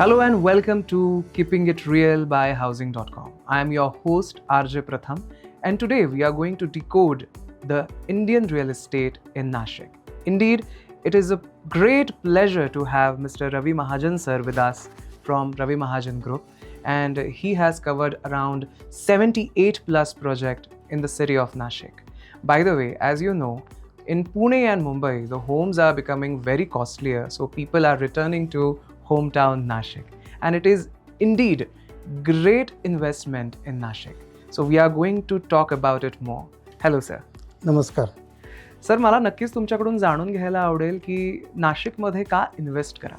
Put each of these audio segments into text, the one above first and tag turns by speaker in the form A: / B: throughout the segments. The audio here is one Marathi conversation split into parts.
A: Hello and welcome to Keeping It Real by Housing.com. I am your host RJ Pratham, and today we are going to decode the Indian real estate in Nashik. Indeed, it is a great pleasure to have Mr. Ravi Mahajan sir with us from Ravi Mahajan Group, and he has covered around 78 plus projects in the city of Nashik. By the way, as you know, in Pune and Mumbai, the homes are becoming very costlier, so people are returning to hometown Nashik, and it is indeed great investment in Nashik. So we are going to talk about it more. Hello sir.
B: नमस्कार.
A: सर, मला नक्कीच तुमच्याकडून जाणून घ्यायला आवडेल की नाशिकमध्ये का इन्व्हेस्ट करा.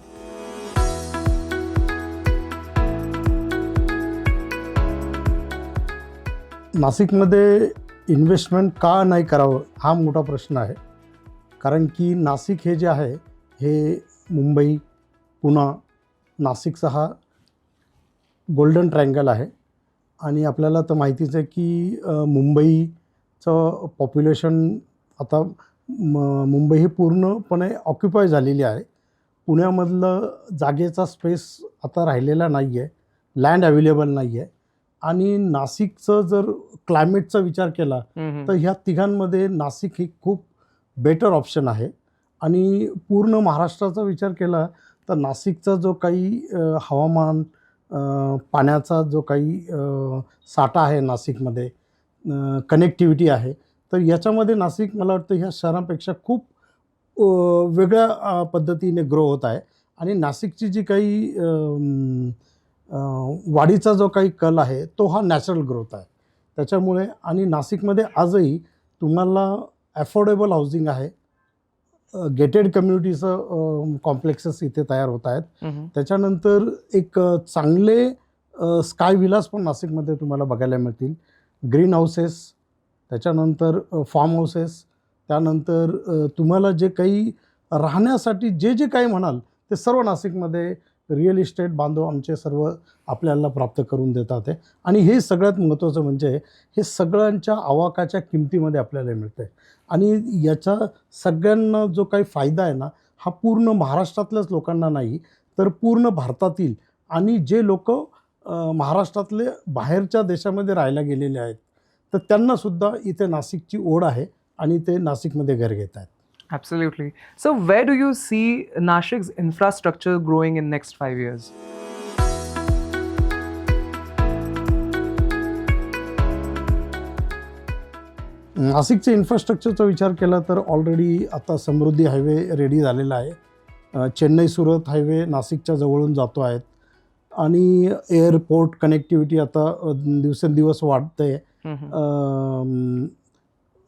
B: नाशिकमध्ये इन्व्हेस्टमेंट का नाही करावं हा मोठा प्रश्न आहे. कारण की नाशिक हे जे आहे हे मुंबई, पुणे, नाशिकचा हा गोल्डन ट्रायंगल आहे. आणि आपल्याला तर माहितीच आहे की मुंबईचं पॉप्युलेशन आता मुंबई ही पूर्णपणे ऑक्युपाय झालेली आहे. पुण्यामधलं जागेचा स्पेस आता राहिलेला नाही आहे, लँड अवेलेबल नाही आहे. आणि नाशिकचं जर क्लायमेटचा विचार केला तर ह्या तिघांमध्ये नाशिक ही खूप बेटर ऑप्शन आहे. आणि पूर्ण महाराष्ट्राचा विचार केला तर नाशिकचा जो काही हवामान, पाण्याचा जो काही साठा आहे नाशिकमध्ये, कनेक्टिव्हिटी आहे, तर याच्यामध्ये नाशिक मला वाटतं ह्या शहरांपेक्षा खूप वेगळ्या पद्धतीने ग्रो होत आहे. आणि नाशिकची जी काही वाढीचा जो काही कल आहे तो हा नॅचरल ग्रोथ आहे. त्याच्यामुळे आणि नाशिकमध्ये आजही तुम्हाला अफोर्डेबल हाऊसिंग आहे, गेटेड कम्युनिटीचं कॉम्प्लेक्सेस इथे तयार होत आहेत. त्याच्यानंतर एक चांगले स्काय विलास पण नाशिकमध्ये तुम्हाला बघायला मिळतील, ग्रीन हाऊसेस, त्याच्यानंतर फार्म हाऊसेस, त्यानंतर तुम्हाला जे काही राहण्यासाठी जे काही म्हणाल ते सर्व नाशिकमध्ये रिअल इस्टेट बांधव आमचे सर्व आपल्याला प्राप्त करून देतात. आणि हे सगळ्यात महत्त्वाचं म्हणजे हे सगळ्यांच्या आवाकाच्या किमतीमध्ये आपल्याला मिळतं आहे. आणि याचा सगळ्यांना जो काही फायदा आहे ना, हा पूर्ण महाराष्ट्रातल्याच लोकांना नाही तर पूर्ण भारतातील आणि जे लोक महाराष्ट्रातले बाहेरच्या देशामध्ये राहायला गेलेले आहेत तर त्यांनासुद्धा इथे नाशिकची ओढ आहे आणि ते नाशिकमध्ये घर घेत आहेत.
A: Absolutely. So where do you see Nashik's infrastructure growing in next 5 years?
B: नाशिकचे इन्फ्रास्ट्रक्चरचा विचार केला तर ऑलरेडी आता समृद्धी हायवे रेडी झालेला आहे. चेन्नई सुरत हायवे नाशिकच्या जवळून जातो आहेत. आणि एअरपोर्ट कनेक्टिव्हिटी आता दिवसेंदिवस वाढते.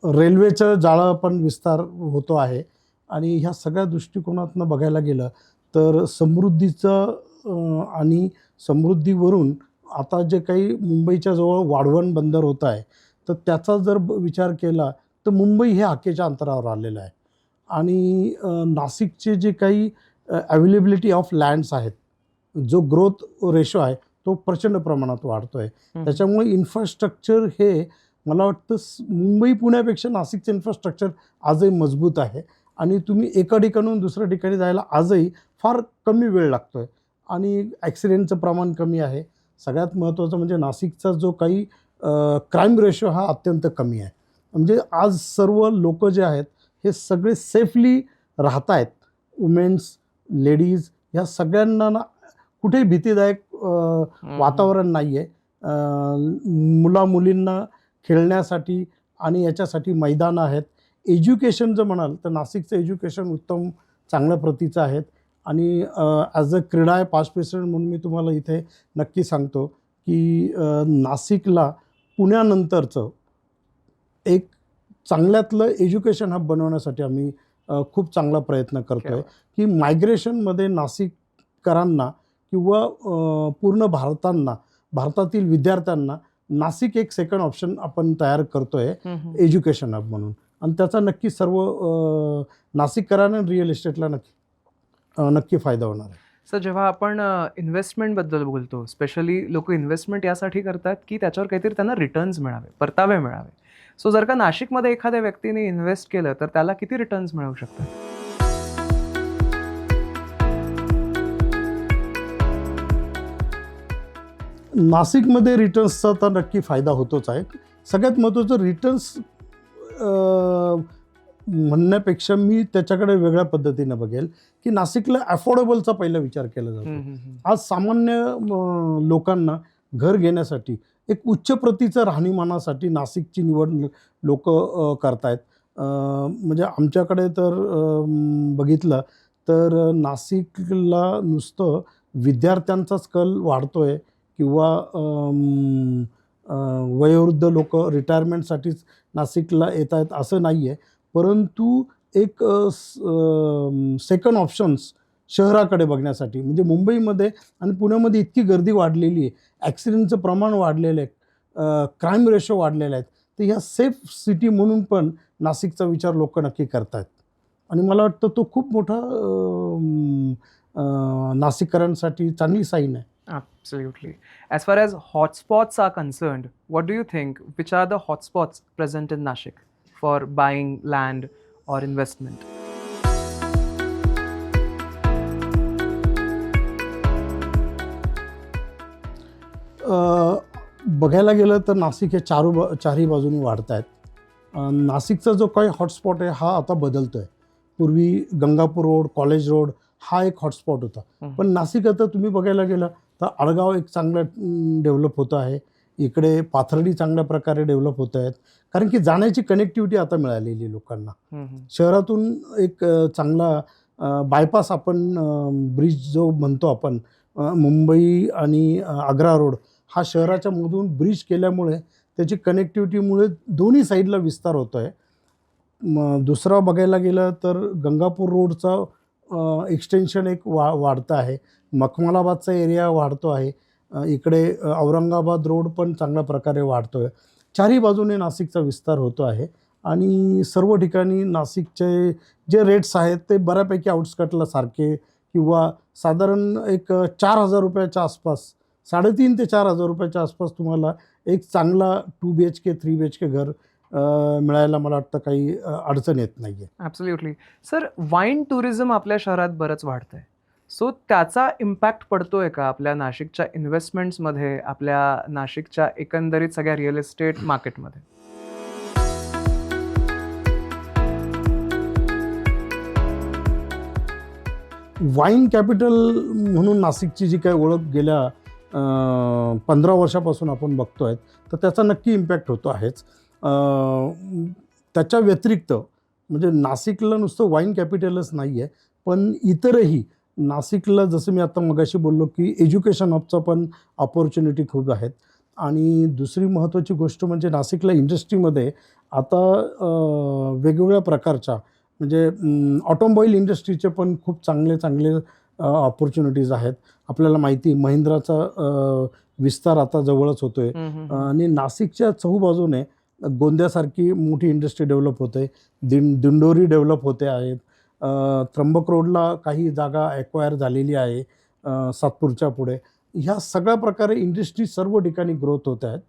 B: रेल्वेचं जाळं पण विस्तार होतो आहे. आणि ह्या सगळ्या दृष्टिकोनातून बघायला गेलं तर समृद्धीचं आणि समृद्धीवरून आता जे काही मुंबईच्या जवळ वाढवण बंदर होत आहे तर त्याचा जर विचार केला तर मुंबई हे हाकेच्या अंतरावर आलेलं आहे. आणि नाशिकचे जे काही अवेलेबिलिटी ऑफ लँड्स आहेत, जो ग्रोथ रेशो आहे तो प्रचंड प्रमाणात वाढतो आहे. त्याच्यामुळे इन्फ्रास्ट्रक्चर हे मला वाटतं मुंबई पुण्यापेक्षा नाशिकचं इन्फ्रास्ट्रक्चर आजही मजबूत आहे. आणि तुम्ही एका ठिकाणून दुसऱ्या ठिकाणी जायला आजही फार कमी वेळ लागतो आहे. आणि ॲक्सिडेंटचं प्रमाण कमी आहे. सगळ्यात महत्त्वाचं म्हणजे नाशिकचा जो काही क्राईम रेशो हा अत्यंत कमी आहे. म्हणजे आज सर्व लोक जे आहेत हे सगळे सेफली राहत आहेत. वुमेन्स, लेडीज ह्या सगळ्यांना ना कुठेही भीतीदायक वातावरण नाही आहे. मुलामुलींना खेळण्यासाठी आणि याच्यासाठी मैदानं आहेत. एज्युकेशन जर म्हणाल तर नाशिकचं एज्युकेशन उत्तम चांगल्या प्रतीचं आहेत. आणि ॲज अ क्रीडा पास्ट प्रेसिडेंट म्हणून मी तुम्हाला इथे नक्की सांगतो की नाशिकला पुण्यानंतरचं एक चांगल्यातलं एज्युकेशन हब बनवण्यासाठी आम्ही खूप चांगला प्रयत्न करतो आहे. की मायग्रेशनमध्ये नाशिककरांना किंवा पूर्ण भारतातील विद्यार्थ्यांना नाशिक एक सेकंड ऑप्शन आपण तयार करतो आहे एज्युकेशन हब म्हणून. आणि त्याचा नक्की सर्व नाशिककरांना रिअल इस्टेटला नक्की फायदा होणार आहे.
A: सर, जेव्हा आपण इन्व्हेस्टमेंटबद्दल बोलतो, स्पेशली लोक इन्व्हेस्टमेंट यासाठी करतात की त्याच्यावर काहीतरी त्यांना रिटर्न्स मिळावे, परतावे मिळावे. सो जर का नाशिकमध्ये एखाद्या व्यक्तीने इन्व्हेस्ट केलं तर त्याला किती रिटर्न्स मिळू शकतात?
B: नाशिकमध्ये रिटर्न्सचा तर नक्की फायदा होतोच आहे. सगळ्यात महत्त्वाचं रिटर्न्स म्हणण्यापेक्षा मी त्याच्याकडे वेगळ्या पद्धतीने बघेल की नाशिकला अफोर्डेबलचा पहिला विचार केला जातो. आज सामान्य लोकांना घर घेण्यासाठी एक उच्च प्रतीचं राहणीमानासाठी नाशिकची निवड लोक करतायत. म्हणजे आमच्याकडे तर बघितलं तर नाशिकला नुसतं विद्यार्थ्यांचाच कल वाढतोय किंवा वयोवृद्ध लोक रिटायरमेंटसाठीच नाशिकला येत आहेत असं नाही आहे. परंतु एक सेकंड ऑप्शन्स शहराकडे बघण्यासाठी, म्हणजे मुंबईमध्ये आणि पुण्यामध्ये इतकी गर्दी वाढलेली आहे, ॲक्सिडेंटचं प्रमाण वाढलेलं आहे, क्राईम रेशो वाढलेला आहे, तर ह्या सेफ सिटी म्हणून पण नाशिकचा विचार लोक नक्की करतायत. आणि मला वाटतं तो खूप मोठा नाशिककरांसाठी चांगली साईन आहे.
A: Absolutely. As far as hotspots are concerned, what do you think? Which are the hotspots present in Nashik for buying land or investment?
B: बघायला गेलं तर नाशिक हे चारही बाजूनी वाढत आहेत. नाशिकचा जो काही हॉटस्पॉट आहे हा आता बदलतो आहे. पूर्वी गंगापूर रोड, कॉलेज रोड हा एक हॉटस्पॉट होता. पण नाशिक आता तुम्ही बघायला गेलं तर आडगाव एक चांगलं डेव्हलप होतं आहे. इकडे पाथर्डी चांगल्या प्रकारे डेव्हलप होत आहेत, कारण की जाण्याची कनेक्टिव्हिटी आता मिळालेली आहे लोकांना. शहरातून एक चांगला बायपास आपण ब्रिज जो म्हणतो आपण, मुंबई आणि आग्रा रोड हा शहराच्या मधून ब्रिज केल्यामुळे त्याची कनेक्टिव्हिटीमुळे दोन्ही साईडला विस्तार होतो आहे. दुसरा बघायला गेलं तर गंगापूर रोडचा एक्सटेन्शन एक वाढतं आहे. मखमलाबादचा एरिया वाढतो आहे. इकडे औरंगाबाद रोड पण चांगल्या प्रकारे वाढतो आहे. चारही बाजूने नाशिकचा विस्तार होतो आहे आणि सर्व ठिकाणी नाशिकचे जे रेट्स आहेत ते बऱ्यापैकी आउटस्कटला सारखे किंवा साधारण एक 4,000 रुपयाच्या आसपास, 3,500 ते 4,000 रुपयाच्या आसपास तुम्हाला एक चांगला 2 BHK 3 BHK घर मिळायला मला वाटतं काही अडचण येत नाही आहे.
A: ॲब्सोल्युटली. सर, वाईन टुरिझम आपल्या शहरात बरंच वाढतंय. सो त्याचा इम्पॅक्ट पडतोय का आपल्या नाशिकच्या इन्व्हेस्टमेंट्समध्ये, आपल्या नाशिकच्या एकंदरीत सगळ्या रिअल एस्टेट मार्केटमध्ये?
B: वाईन कॅपिटल म्हणून नाशिकची जी काही ओळख गेल्या 15 वर्षापासून आपण बघतो आहे, तर त्याचा नक्की इम्पॅक्ट होतो आहेच. त्याच्या व्यतिरिक्त म्हणजे नाशिकला नुसतं वाईन कॅपिटलच नाही आहे, पण इतरही नाशिकला जसं मी आता मगाशी बोललो की एज्युकेशन हबचं पण ऑपॉर्च्युनिटी खूप आहेत. आणि दुसरी महत्त्वाची गोष्ट म्हणजे नाशिकला इंडस्ट्रीमध्ये आता वेगवेगळ्या प्रकारच्या म्हणजे ऑटोमोबाईल इंडस्ट्रीचे पण खूप चांगले ऑपॉर्च्युनिटीज आहेत. आपल्याला माहिती आहे महिंद्राचा विस्तार आता जवळच होतो आहे आणि नाशिकच्या चहूबाजूने गोंद्यासारखी मोठी इंडस्ट्री डेव्हलप होते, दिंडोरी डेव्हलप होते आहेत. त्र्यंबक रोडला काही जागा ॲक्वायर झालेली आहे सातपूरच्या पुढे. ह्या सगळ्या प्रकारे इंडस्ट्री सर्व ठिकाणी ग्रोथ होत आहेत.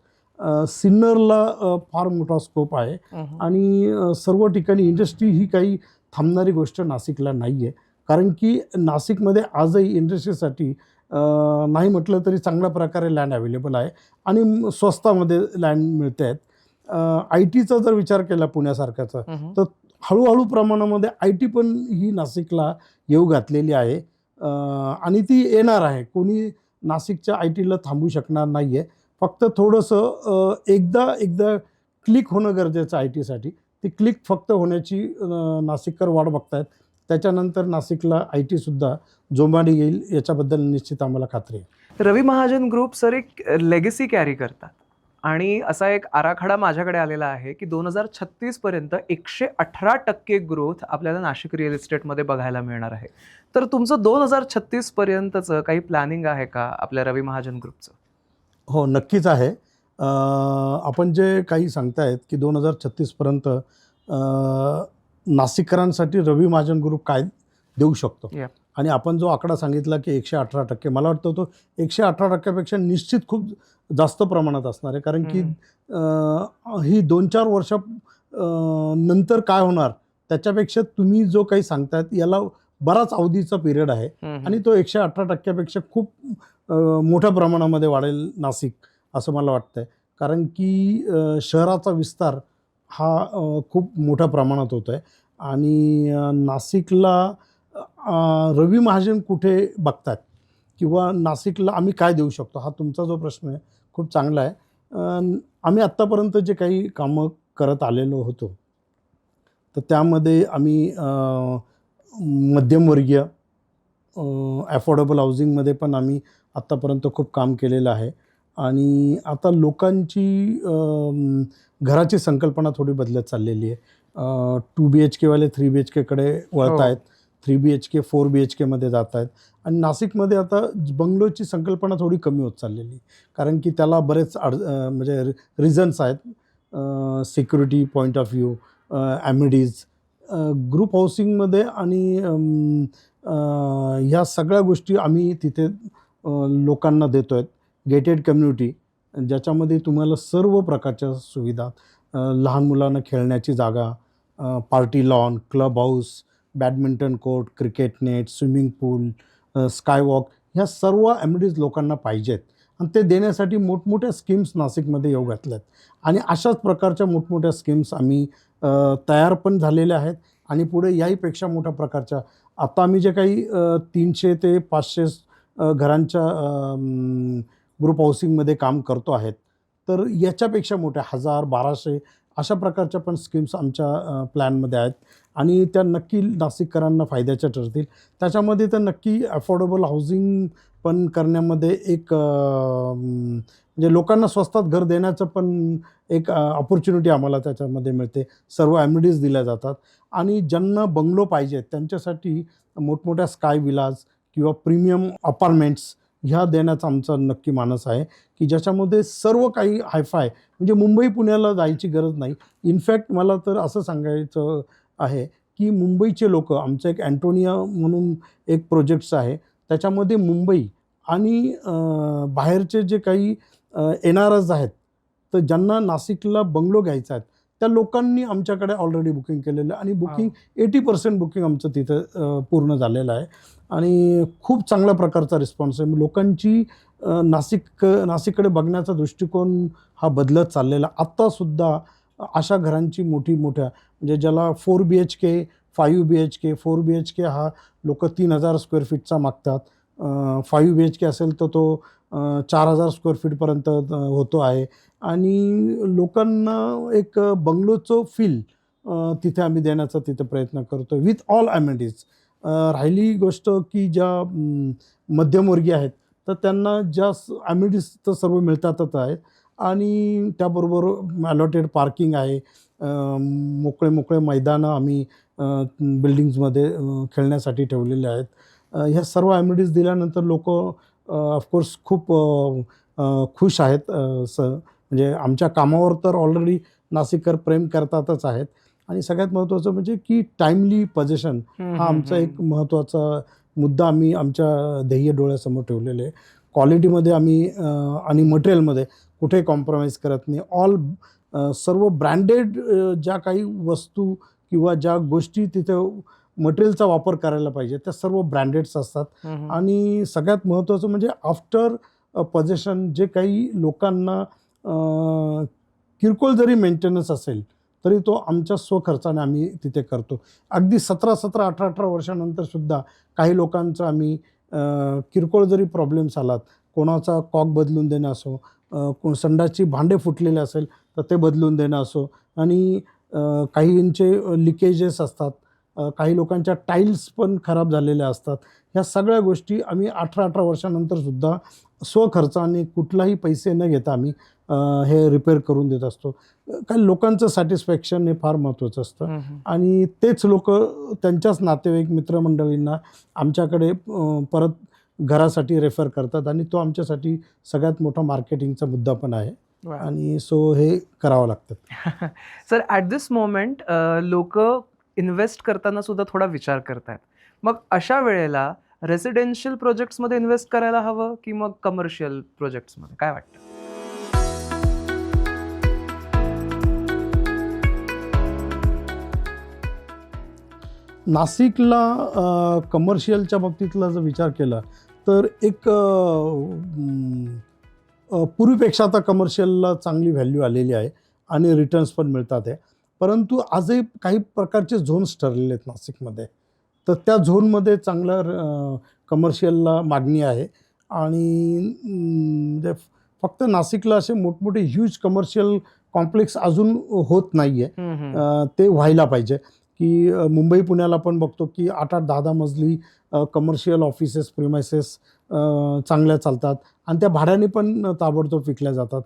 B: सिन्नरला फार मोठा स्कोप आहे आणि सर्व ठिकाणी इंडस्ट्री ही काही थांबणारी गोष्ट नाशिकला नाही आहे, कारण की नाशिकमध्ये आजही इंडस्ट्रीसाठी नाही म्हटलं तरी चांगल्या प्रकारे लँड अवेलेबल आहे आणि स्वस्तामध्ये लँड मिळते आहेत. आय टीचा जर विचार केला पुण्यासारख्याचा, तर हळूहळू प्रमाणामध्ये आय टी पण ही नाशिकला येऊ घातलेली आहे आणि ती येणार आहे. कोणी नाशिकच्या आय टीला थांबू शकणार नाही आहे. फक्त थोडंसं एकदा क्लिक होणं गरजेचं आहे आय टीसाठी. ती क्लिक फक्त होण्याची नाशिककर वाट बघतायत. त्याच्यानंतर नाशिकला आय टीसुद्धा जोमाने येईल याच्याबद्दल निश्चित आम्हाला खात्री आहे.
A: रवी महाजन ग्रुप सर एक लेगसी कॅरी करतात आणि असा एक आराखडा माझ्याकडे आलेला आहे की 2036 पर्यंत 118% ग्रोथ आपल्याला नाशिक रिअल इस्टेटमध्ये बघायला मिळणार आहे. तर तुमचं 2036 पर्यंतचं काही प्लॅनिंग आहे का आपल्या रवी महाजन ग्रुपचं?
B: हो, नक्कीच आहे. आपण जे काही सांगतायत की 2036 पर्यंत नाशिककरांसाठी रवी महाजन ग्रुप काय देऊ शकतो आणि आपण जो आकडा सांगितला की 118%, मला वाटतं तो 118%पेक्षा निश्चित खूप जास्त प्रमाणात असणार आहे. कारण की ही 2-4 वर्षा नंतर काय होणार त्याच्यापेक्षा तुम्ही जो काही सांगतायत याला बराच अवधीचा पिरियड आहे आणि तो 118%पेक्षा खूप मोठ्या प्रमाणामध्ये वाढेल नाशिक, असं मला वाटतं आहे. कारण की शहराचा विस्तार हा खूप मोठ्या प्रमाणात होतो आहे आणि नाशिकला रवी महाजन कुठे बघतात किंवा नाशिकला आम्ही काय देऊ शकतो, हा तुमचा जो प्रश्न आहे खूप चांगला आहे. आम्ही आत्तापर्यंत जे काही कामं करत आलेलो होतो, तर त्यामध्ये आम्ही मध्यमवर्गीय अफोर्डेबल हाऊसिंगमध्ये पण आम्ही आत्तापर्यंत खूप काम केलेलं आहे. आणि आता लोकांची घराची संकल्पना थोडी बदलत चाललेली आहे. 2 BHK वाले 3 BHKकडे वळत आहेत, 3 BHK 4 BHKमध्ये जात आहेत आणि नाशिकमध्ये आता बंगलोची संकल्पना थोडी कमी होत चाललेली आहे. कारण की त्याला बरेच म्हणजे रिझन्स आहेत. Security point of view, amenities, group हाऊसिंगमध्ये आणि ह्या सगळ्या गोष्टी आम्ही तिथे लोकांना देतो आहेत. गेटेड कम्युनिटी, ज्याच्यामध्ये तुम्हाला सर्व प्रकारच्या सुविधा, लहान मुलांना खेळण्याची जागा, party lawn, club house, badminton court, cricket net, swimming pool, skywalk, ह्या सर्व ॲमिडीज लोकांना पाहिजेत आणि ते देण्यासाठी मोठमोठ्या स्कीम्स नाशिकमध्ये येऊ घातल्यात. आणि अशाच प्रकारच्या मोठमोठ्या स्कीम्स आम्ही तयार पण झालेल्या आहेत आणि पुढे याहीपेक्षा मोठ्या प्रकारच्या आता आम्ही जे काही 300 ते 500 घरांच्या ग्रुप हाऊसिंगमध्ये काम करतो आहेत, तर याच्यापेक्षा मोठ्या 1000-1200 अशा प्रकारच्या पण स्कीम्स आमच्या प्लॅनमध्ये आहेत आणि त्या नक्की नाशिककरांना फायद्याच्या ठरतील. त्याच्यामध्ये तर नक्की अफोर्डेबल हाऊसिंग पण करण्यामध्ये एक म्हणजे लोकांना स्वस्तात घर देण्याचं पण एक अपॉर्च्युनिटी आम्हाला त्याच्यामध्ये मिळते. सर्व ॲमिडीज दिल्या जातात आणि ज्यांना बंगलो पाहिजे त्यांच्यासाठी मोठमोठ्या स्काय विलाज किंवा प्रीमियम अपार्टमेंट्स ह्या देण्याचा आमचा नक्की मानस आहे, की ज्याच्यामध्ये सर्व काही हायफाय, म्हणजे मुंबई पुण्याला जायची गरज नाही. इनफॅक्ट मला तर असं सांगायचं आहे की मुंबईचे लोक, आमचं एक अँटोनिया म्हणून एक प्रोजेक्ट्स आहे, त्याच्यामध्ये मुंबई आणि बाहेरचे जे काही NRs आहेत, तर ज्यांना नाशिकला बंगलो घ्यायचा आहे त्या लोकांनी आमच्याकडे ऑलरेडी बुकिंग केलेलं आहे आणि बुकिंग 80% बुकिंग आमचं तिथं पूर्ण झालेलं आहे आणि खूप चांगल्या प्रकारचा रिस्पॉन्स आहे. लोकांची नाशिककडे बघण्याचा दृष्टिकोन हा बदलत चाललेला. आत्तासुद्धा अशा घरांची मोठ्या म्हणजे ज्याला 4 BHK, 5 BHK, 4 BHK हा लोक 3000 स्क्वेअर फीटचा मागतात. 5 BHK असेल तर तो 4000 स्क्वेअर फीटपर्यंत होतो आहे आणि लोकांना एक बंगलोचं फील तिथे आम्ही देण्याचा तिथे प्रयत्न करतो विथ ऑल ॲमिनिटीज. राहिली गोष्ट की ज्या मध्यमवर्गीय आहेत तर त्यांना ज्या ॲमिनिटीज तर सर्व मिळतातच आहेत आणि त्याबरोबर अलॉटेड पार्किंग आहे, मोकळे मैदानं आम्ही बिल्डिंग्समध्ये खेळण्यासाठी ठेवलेले आहेत. ह्या सर्व ॲमिनिटीज दिल्यानंतर लोक ऑफकोर्स खूप खुश आहेत. म्हणजे आमच्या कामावर तर ऑलरेडी नाशिककर प्रेम करतातच आहेत आणि सगळ्यात महत्त्वाचं म्हणजे की टाईमली पोझिशन हा आमचा एक महत्त्वाचा मुद्दा आम्ही आमच्या ध्येय डोळ्यासमोर ठेवलेले आहे. क्वालिटीमध्ये आम्ही आणि मटेरियलमध्ये कुठेही कॉम्प्रोमाइज करत नाही. सर्व ब्रँडेड ज्या काही वस्तू किंवा ज्या गोष्टी तिथे मटेरियलचा वापर करायला पाहिजे त्या सर्व ब्रँडेड्स असतात आणि सगळ्यात महत्त्वाचं म्हणजे आफ्टर पोझेशन जे काही लोकांना किरकोळ जरी मेंटेनन्स असेल तरी तो आमच्या स्वखर्चाने आम्ही तिथे करतो. अगदी 17-18 वर्षानंतर सुद्धा काही लोकांचं आम्ही किरकोळ जरी प्रॉब्लेम्स आलात, कोणाचा कॉक बदलून देणं असो, संडासची भांडे फुटलेले असेल तर ते बदलून देणं असो आणि काहींचे लिकेजेस असतात, काही लोकांच्या टाईल्स पण खराब झालेल्या असतात. ह्या सगळ्या गोष्टी आम्ही 18 वर्षानंतरसुद्धा स्वखर्चाने कुठलाही पैसे न घेता आम्ही हे रिपेअर करून देत असतो. काही लोकांचं सॅटिस्फॅक्शन हे फार महत्त्वाचं असतं आणि तेच लोक त्यांच्याच नातेवाईक मित्रमंडळींना आमच्याकडे परत घरासाठी रेफर करतात आणि तो आमच्यासाठी सगळ्यात मोठा मार्केटिंगचा मुद्दा पण आहे आणि सो हे करावं लागतं.
A: सर, ॲट दिस मोमेंट लोक इन्व्हेस्ट करताना सुद्धा थोडा विचार करतायत. मग अशा वेळेला रेसिडेन्शियल प्रोजेक्ट्समध्ये इन्व्हेस्ट करायला हवं की मग कमर्शियल प्रोजेक्ट्समध्ये, काय वाटतं?
B: नाशिकला कमर्शियलच्या बाबतीतला जर विचार केला तर एक पूर्वीपेक्षा आता कमर्शियलला चांगली व्हॅल्यू आलेली आहे आणि रिटर्न्स पण मिळतात आहे. परंतु आजही काही प्रकारचे झोन्स ठरलेले आहेत नाशिकमध्ये. तर त्या झोनमध्ये चांगलं कमर्शियलला मागणी आहे आणि म्हणजे फक्त नाशिकला असे मोठमोठे ह्यूज कमर्शियल कॉम्प्लेक्स अजून होत नाही आहे. ते व्हायला पाहिजे की मुंबई पुण्याला पण बघतो की 8-8, 10-10 मजली कमर्शियल ऑफिसेस प्रिमायसेस चांगल्या चालतात आणि त्या भाड्याने पण ताबडतोब विकल्या जातात.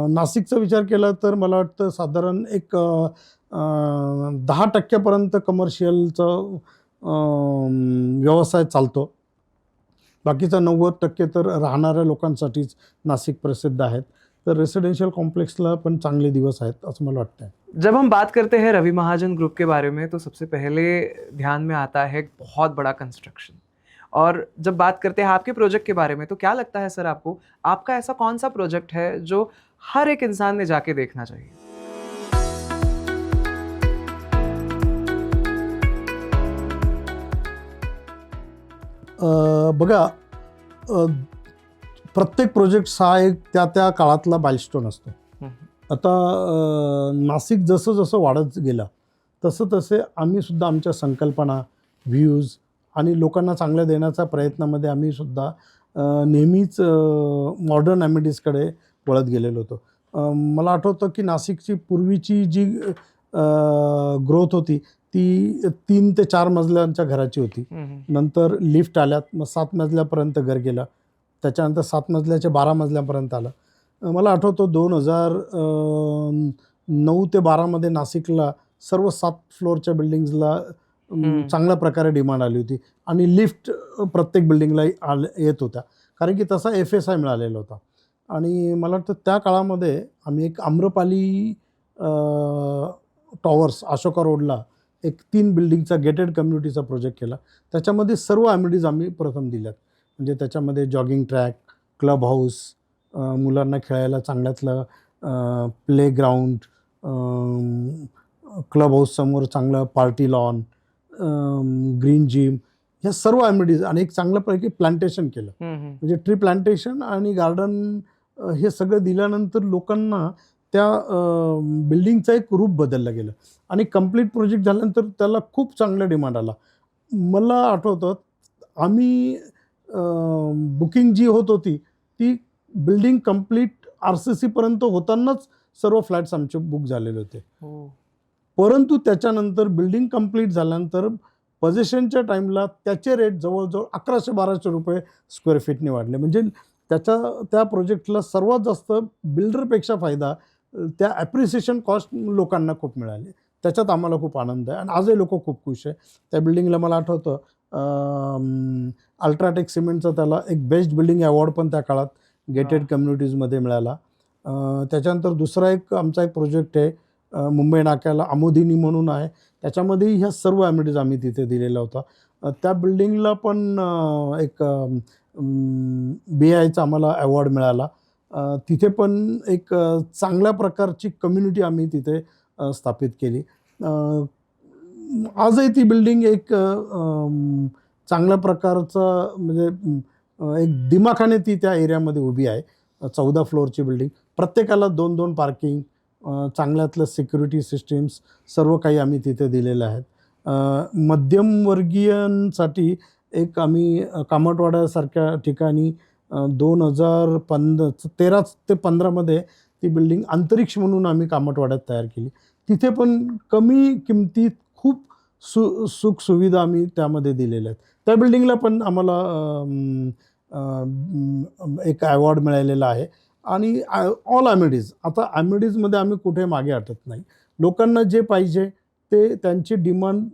B: नाशिकचा विचार केला तर मला वाटतं साधारण एक 10% कमर्शियलचा व्यवसाय चालतो. बाकीचा 90% तर राहणाऱ्या लोकांसाठीच नासिक प्रसिद्ध आहेत. तर रेसिडेंशियल कॉम्प्लेक्सला पण चांगले दिवस आहेत असं मला वाटतं.
A: जब हम बात करते हैं रवि महाजन ग्रुप के बारे में तो सबसे पहले ध्यान में आता है एक बहुत बड़ा कंस्ट्रक्शन। और जब बात करते हैं आपके प्रोजेक्ट के बारे में तो क्या लगता है सर आपको, आपका ऐसा कौन सा प्रोजेक्ट है जो हर एक इंसान ने जाके देखना चाहिए?
B: बघा, प्रत्येक प्रोजेक्ट हा एक त्या काळातला माइलस्टोन असतो. आता नाशिक जसं जसं वाढत गेलं तसे आम्ही सुद्धा आमच्या संकल्पना, व्ह्यूज आणि लोकांना चांगल्या देण्याच्या प्रयत्नामध्ये आम्ही सुद्धा नेहमीच मॉडर्न ॲम्युनिटीजकडे वळत गेलेलो होतो. मला आठवतं की नाशिकची पूर्वीची जी ग्रोथ होती ती 3 ते 4 मजल्यांच्या घराची होती. नंतर लिफ्ट आल्यात, मग 7 मजल्यापर्यंत घर गेलं. त्याच्यानंतर 7 मजल्याचे 12 मजल्यापर्यंत आलं. मला आठवतं 2009 ते 12मध्ये नाशिकला सर्व 7 फ्लोअरच्या बिल्डिंग्सला चांगल्या प्रकारे डिमांड आली होती आणि लिफ्ट प्रत्येक बिल्डिंगला येत होत्या, कारण की तसा FSI मिळालेला होता. आणि मला वाटतं त्या काळामध्ये आम्ही एक आम्रपाली टॉवर्स अशोका रोडला एक 3 बिल्डिंगचा गेटेड कम्युनिटीचा प्रोजेक्ट केला. त्याच्यामध्ये सर्व ॲम्युनिटीज आम्ही प्रथम दिल्यात. म्हणजे त्याच्यामध्ये जॉगिंग ट्रॅक, क्लब हाऊस, मुलांना खेळायला चांगल्यातलं प्लेग्राऊंड, क्लब हाऊससमोर चांगलं पार्टी लॉन, ग्रीन जिम, ह्या सर्व ॲम्युनिटीज आणि एक चांगल्यापैकी प्लांटेशन केलं. म्हणजे ट्री प्लांटेशन आणि गार्डन हे सगळं दिल्यानंतर लोकांना त्या बिल्डिंगचं एक रूप बदललं गेलं आणि कंप्लीट प्रोजेक्ट झाल्यानंतर त्याला खूप चांगला डिमांड आला. मला आठवतं आम्ही बुकिंग जी होत होती ती बिल्डिंग कंप्लीट RCCपर्यंत होतानाच सर्व फ्लॅट्स आमचे बुक झालेले होते. परंतु त्याच्यानंतर बिल्डिंग कंप्लीट झाल्यानंतर पोझिशनच्या टाईमला त्याचे रेट जवळजवळ 1100-1200 रुपये स्क्वेअर फीटने वाढले. म्हणजे त्या प्रोजेक्टला सर्वात जास्त बिल्डरपेक्षा फायदा त्या ॲप्रिसिएशन कॉस्ट लोकांना खूप मिळाली. त्याच्यात आम्हाला खूप आनंद आहे आणि आजही लोक खूप खुश आहे. त्या बिल्डिंगला मला आठवतं अल्ट्राटेक सिमेंटचा त्याला एक बेस्ट बिल्डिंग अवॉर्ड पण त्या काळात गेटेड कम्युनिटीजमध्ये मिळाला. त्याच्यानंतर दुसरा एक आमचा एक प्रोजेक्ट आहे मुंबई नाक्याला आमोदिनी म्हणून आहे. त्याच्यामध्ये ह्या सर्व ॲम्युनिटीज आम्ही तिथे दिलेला होता. त्या बिल्डिंगला पण एक BIचा आम्हाला अवॉर्ड मिळाला. तिथे पण एक चांगल्या प्रकारची कम्युनिटी आम्ही तिथे स्थापित केली. आजही ती बिल्डिंग एक चांगल्या प्रकारचं म्हणजे एक दिमाखाने ती त्या एरियामध्ये उभी आहे. 14 फ्लोअरची बिल्डिंग, प्रत्येकाला 2-2 पार्किंग, चांगल्यातलं सिक्युरिटी सिस्टीम्स सर्व काही आम्ही तिथे दिलेलं आहेत. मध्यमवर्गीयांसाठी एक आम्ही कामतवाड्यासारख्या ठिकाणी 2013 ते 15मध्ये ती बिल्डिंग अंतरिक्ष म्हणून आम्ही कामतवाड्यात तयार केली. तिथे पण कमी किमतीत खूप सुखसुविधा आम्ही त्यामध्ये दिलेल्या आहेत. त्या बिल्डिंगला पण आम्हाला एक अवॉर्ड मिळालेला आहे. आणि ऑल ॲम्युनिटीज, आता ॲम्युनिटीजमध्ये आम्ही कुठे मागे हटत नाही. लोकांना जे पाहिजे ते त्यांची डिमांड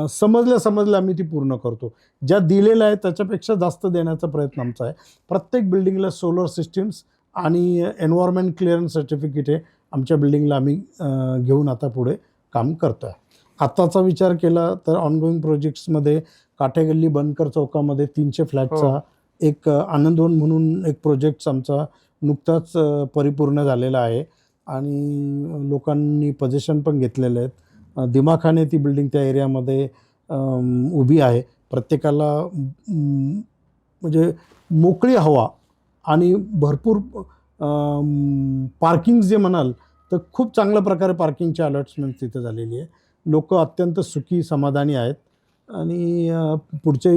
B: समजल्या आम्ही ती पूर्ण करतो. ज्या दिलेल्या आहेत त्याच्यापेक्षा जास्त देण्याचा प्रयत्न आमचा आहे. प्रत्येक बिल्डिंगला सोलर सिस्टीम्स आणि एन्व्हायरमेंट क्लिअरन्स सर्टिफिकेट आहे आमच्या बिल्डिंगला आम्ही घेऊन आता पुढे काम करतो आहे. आत्ताचा विचार केला तर ऑनगोईंग प्रोजेक्ट्समध्ये काठेगल्ली बनकर चौकामध्ये 300 फ्लॅटचा एक आनंदवन म्हणून एक प्रोजेक्ट आमचा नुकताच परिपूर्ण झालेला आहे आणि लोकांनी पोझिशन पण घेतलेले आहेत. दिमाखाने ती बिल्डिंग त्या एरियामध्ये उभी आहे. प्रत्येकाला म्हणजे मोकळी हवा आणि भरपूर पार्किंग जे म्हणाल तर खूप चांगल्या प्रकारे पार्किंगची अलॉटमेंट तिथे झालेली आहे. लोक अत्यंत सुखी समाधानी आहेत. आणि पुढचे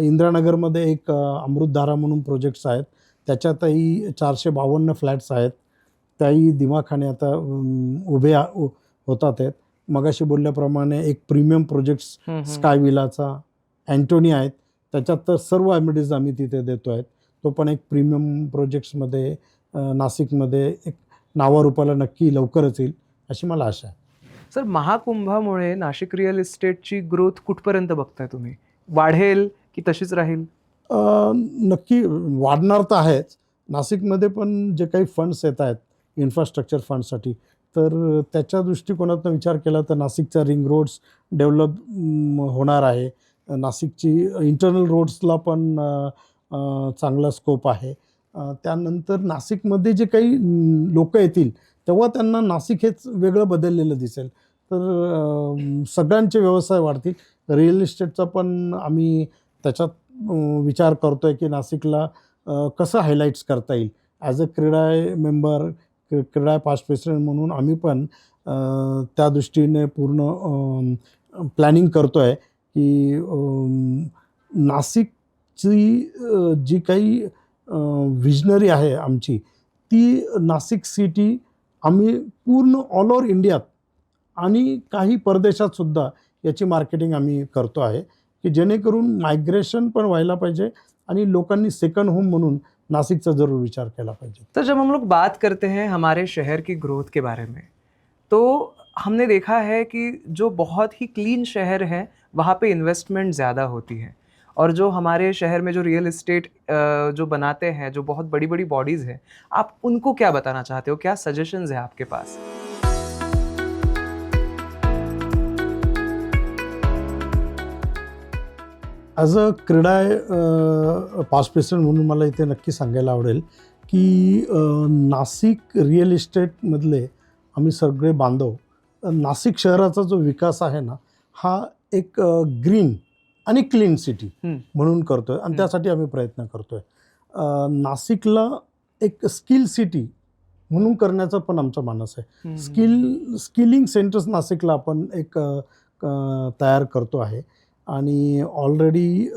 B: इंदिरानगरमध्ये एक अमृतधारा म्हणून प्रोजेक्ट्स आहेत, त्याच्यातही 452 फ्लॅट्स आहेत. त्याही दिमाखाने आता होतात आहेत. मगाशी बोलल्याप्रमाणे एक प्रीमियम प्रोजेक्ट्स स्काय विलाचा अँटोनी आहेत, त्याच्यात तर सर्व ॲम्युनिटीज आम्ही तिथे देतो आहेत. तो पण एक प्रीमियम प्रोजेक्ट्समध्ये नाशिकमध्ये एक नावारूपाला नक्की लवकरच येईल अशी मला आशा आहे.
A: सर, महाकुंभामुळे नाशिक रिअल इस्टेटची ग्रोथ कुठपर्यंत बघताय तुम्ही? वाढेल की तशीच राहील?
B: नक्की वाढणार तर आहेच. नाशिकमध्ये पण जे काही फंड्स येत आहेत इन्फ्रास्ट्रक्चर फंडसाठी, तर त्याच्या दृष्टिकोनातून विचार केला तर नाशिकचा रिंग रोड्स डेव्हलप होणार आहे. नाशिकची इंटरनल रोड्सला पण चांगला स्कोप आहे. त्यानंतर नाशिकमध्ये जे काही लोक येतील तेव्हा त्यांना नाशिक हेच वेगळं बदललेलं दिसेल. तर सगळ्यांचे व्यवसाय वाढतील. रिअल इस्टेटचा पण आम्ही त्याच्यात विचार करतो आहे की नाशिकला कसं हायलाईट्स करता येईल. As a CREDAI member, CREDAI past president म्हणून आम्ही पण त्या दृष्टीने पूर्ण प्लॅनिंग करतो आहे की नाशिकची जी काही विजनरी आहे आमची, ती नाशिक सिटी आम्ही पूर्ण ऑल ओव्हर इंडियात आणि काही परदेशातसुद्धा याची मार्केटिंग आम्ही करतो आहे की जेणेकरून मायग्रेशन पण व्हायला पाहिजे आणि लोकांनी सेकंड होम म्हणून नासिक का ज़रूर विचार केला पाहिजे.
A: तो जब हम लोग बात करते हैं हमारे शहर की ग्रोथ के बारे में, तो हमने देखा है कि जो बहुत ही क्लीन शहर है वहाँ पे इन्वेस्टमेंट ज़्यादा होती है, और जो हमारे शहर में जो रियल इस्टेट जो बनाते हैं, जो बहुत बड़ी बड़ी बॉडीज़ हैं, आप उनको क्या बताना चाहते हो? क्या सजेशंस हैं आपके पास?
B: As a CREDAI past president म्हणून मला इथे नक्की सांगायला आवडेल की नाशिक रिअल इस्टेटमधले आम्ही सगळे बांधव नाशिक शहराचा जो विकास आहे ना, हा एक ग्रीन आणि क्लीन सिटी म्हणून करतो आहे आणि त्यासाठी आम्ही प्रयत्न करतो आहे. नाशिकला एक स्किल सिटी म्हणून करण्याचा पण आमचा मानस आहे. स्किलिंग सेंटर्स नाशिकला आपण एक तयार करतो आहे आणि ऑलरेडी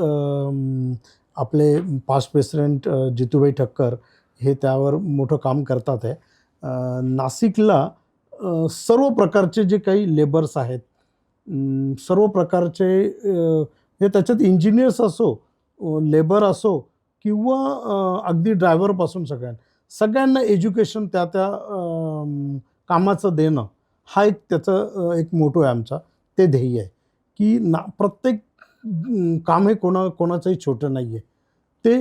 B: आपले पास्ट प्रेसिडेंट जितूभाई ठक्कर हे त्यावर मोठं काम करतात आहे. नाशिकला सर्व प्रकारचे जे काही लेबर्स आहेत, सर्व प्रकारचे हे त्याच्यात इंजिनियर्स असो, लेबर असो किंवा अगदी ड्रायव्हरपासून सगळ्यांना एज्युकेशन त्या कामाचं देणं हा एक त्याचं एक मोटो आहे आमचा. ते ध्येय आहे की प्रत्येक काम हे कोणाचंही छोटं नाही आहे. ते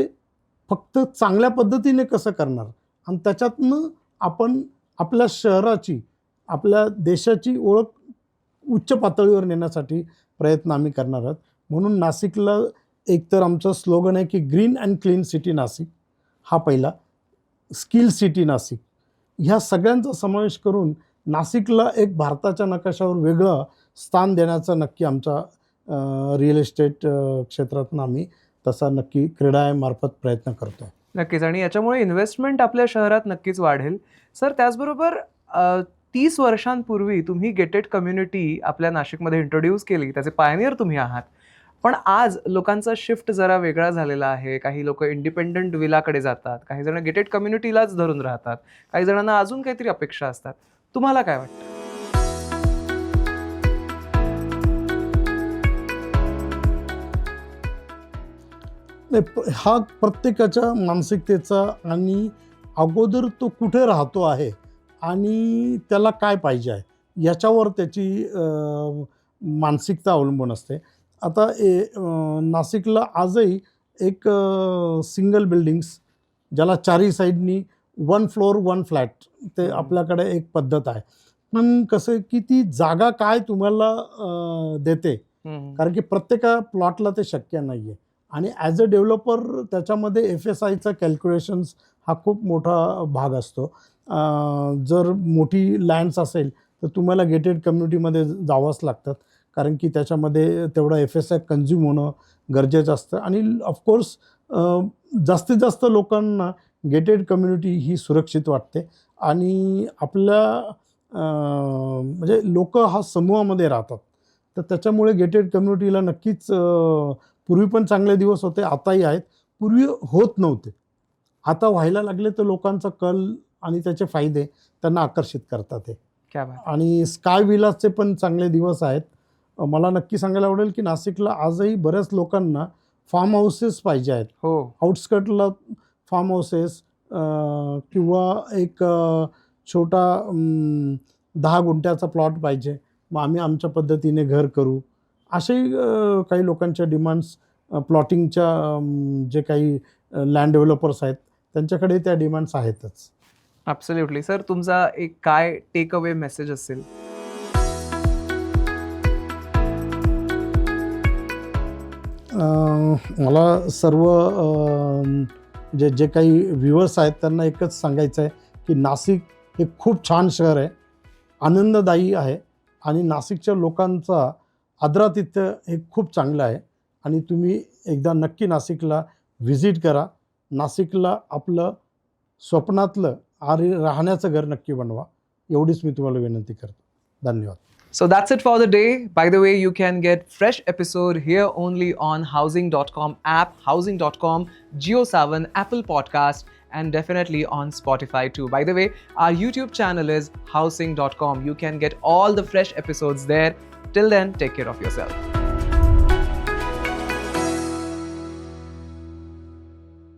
B: फक्त चांगल्या पद्धतीने कसं करणार आणि त्याच्यातनं आपण आपल्या शहराची, आपल्या देशाची ओळख उच्च पातळीवर नेण्यासाठी प्रयत्न आम्ही करणार आहोत. म्हणून नाशिकला एकतर आमचं स्लोगन आहे की green and clean city Nashik हा पहिला, स्किल सिटी नाशिक, ह्या सगळ्यांचा समावेश करून नाशिकला एक भारताच्या नकाशावर वेगळं स्थान देण्याचा नक्की आमचा रिअल इस्टेट क्षेत्रातून आम्ही तसा नक्की क्रीडामार्फत प्रयत्न करतो आहे.
A: नक्कीच, आणि याच्यामुळे इन्व्हेस्टमेंट आपल्या शहरात नक्कीच वाढेल. सर, त्याचबरोबर 30 वर्षांपूर्वी तुम्ही गेटेड कम्युनिटी आपल्या नाशिकमध्ये इंट्रोड्यूस केली, त्याचे पायनियर तुम्ही आहात. पण आज लोकांचा शिफ्ट जरा वेगळा झालेला आहे. काही लोक इंडिपेंडंट विलाकडे जातात, काही जण गेटेड कम्युनिटीलाच धरून राहतात, काही जणांना अजून काहीतरी अपेक्षा असतात. तुम्हाला काय वाटतं?
B: हा प्रत्येकाच्या मानसिकतेचा आणि अगोदर तो कुठे राहतो आहे आणि त्याला काय पाहिजे आहे याच्यावर त्याची मानसिकता अवलंबून असते. आता नाशिकला आजही एक सिंगल बिल्डिंग्स ज्याला चारही साईडनी 1 फ्लोअर 1 फ्लॅट ते आपल्याकडे एक पद्धत आहे. पण कसं आहे की ती जागा काय तुम्हाला देते, कारण की प्रत्येका प्लॉटला ते शक्य नाही आहे. आणि ॲज अ डेव्हलपर त्याच्यामध्ये FSIचा कॅल्क्युलेशन्स हा खूप मोठा भाग असतो. जर मोठी लँड्स असेल तर तुम्हाला गेटेड कम्युनिटीमध्ये जावंच लागतात, कारण की त्याच्यामध्ये तेवढा FSI कन्झ्युम होणं गरजेचं असतं. आणि ऑफकोर्स जास्तीत जास्त लोकांना गेटेड कम्युनिटी ही सुरक्षित वाटते आणि आपल्या म्हणजे लोक हा समूहामध्ये राहतात, तर त्याच्यामुळे गेटेड कम्युनिटीला नक्कीच पूर्वी पण चांगले दिवस होते, आताही आहेत. पूर्वी होत नव्हते, आता व्हायला लागले, तर लोकांचा कल आणि त्याचे फायदे त्यांना आकर्षित करतात हे.
A: क्या बात.
B: आणि स्काय विलासचे पण चांगले दिवस आहेत. मला नक्की सांगायला आवडेल की नाशिकला आजही बऱ्याच लोकांना फार्म हाऊसेस पाहिजे आहेत.
A: हो.
B: आउटस्कटला फार्म हाऊसेस किंवा एक छोटा 10 गुंठ्याचा प्लॉट पाहिजे, मग आम्ही आमच्या पद्धतीने घर करू, असेही काही लोकांच्या डिमांड्स प्लॉटिंगच्या जे काही लँड डेव्हलपर्स आहेत त्यांच्याकडे त्या डिमांड्स आहेतच.
A: ॲब्सोल्युटली. सर, तुमचा एक काय टेक अवे मेसेज असेल?
B: मला सर्व जे काही व्ह्युअर्स आहेत त्यांना एकच सांगायचं आहे की नाशिक हे खूप छान शहर आहे, आनंददायी आहे आणि नाशिकच्या लोकांचा आदरातिथ्य हे खूप चांगलं आहे आणि तुम्ही एकदा नक्की नाशिकला व्हिजिट करा. नाशिकला आपलं स्वप्नातलं राहण्याचं घर नक्की बनवा, एवढीच मी तुम्हाला विनंती करतो. धन्यवाद.
A: So that's it for the day. By the way, you can get fresh episode here only on housing.com app, housing.com, JioSaavn, Apple Podcast, and definitely on Spotify too. By the way, our YouTube channel is housing.com. You can get all the fresh episodes there. Till then, take care of yourself.